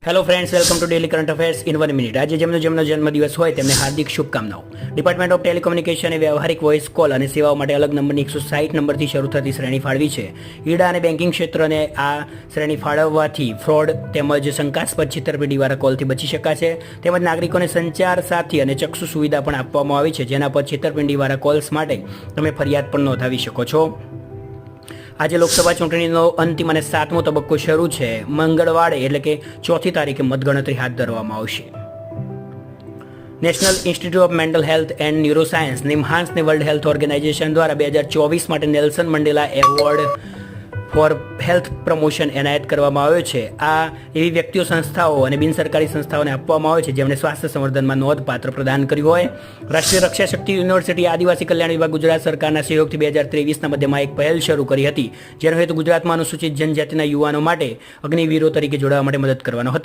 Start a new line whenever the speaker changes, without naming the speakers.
Hello friends, welcome to daily current affairs in 1 minute. આજે જેમનો જન્મદિવસ હોય તેમને હાર્દિક શુભકામનાઓ. ડિપાર્ટમેન્ટ ઓફ ટેલિકોમ્યુનિકેશન એ વ્યવહારિક વોઇસ કોલ અને સેવાઓ માટે અલગ નંબરની 160 નંબરથી શરૂ થતી શ્રેણી ફાળવી છે. ઈડા અને બેન્કિંગ ક્ષેત્રને આ શ્રેણી ફાળવવાથી ફ્રોડ તેમજ શંકાસ્પદ છેતરપિંડીવાળા કોલથી બચી શકાશે. તેમજ નાગરિકોને સંચાર સાથી અને ચક્ષુ સુવિધા પણ આપવામાં આવી છે, જેના પર છેતરપિંડીવાળા કોલ્સ માટે તમે ફરિયાદ પણ નોંધાવી શકો છો. આજે લોકસભા ચૂંટણીનો અંતિમ અને 7મો તબક્કો શરૂ છે. મંગળવારે એટલે કે 4મી તારીખે મતગણતરી હાથ ધરવામાં આવશે. National institute of mental health and neuroscience નિમ્હાન્સને વર્લ્ડ હેલ્થ ઓર્ગેનાઇઝેશન દ્વારા 2024 માટે Nelson Mandela award for health promotion એનાયત કરવામાં આવ્યો છે. આ એવી વ્યક્તિઓ, સંસ્થાઓ અને બિનસરકારી સંસ્થાઓને આપવામાં આવે છે જેમણે સ્વાસ્થ્ય સંવર્ધનમાં નોંધપાત્ર પ્રદાન કર્યું હોય. રાષ્ટ્રીય રક્ષા શક્તિ યુનિવર્સિટી આદિવાસી કલ્યાણ વિભાગ ગુજરાત સરકારના સહયોગથી 2023ના મધ્યમાં એક પહેલ શરૂ કરી હતી, જેનો હેતુ ગુજરાતમાં અનુસૂચિત જનજાતિના યુવાનો માટે અગ્નિવીરો તરીકે જોડાવા માટે મદદ કરવાનો હતો.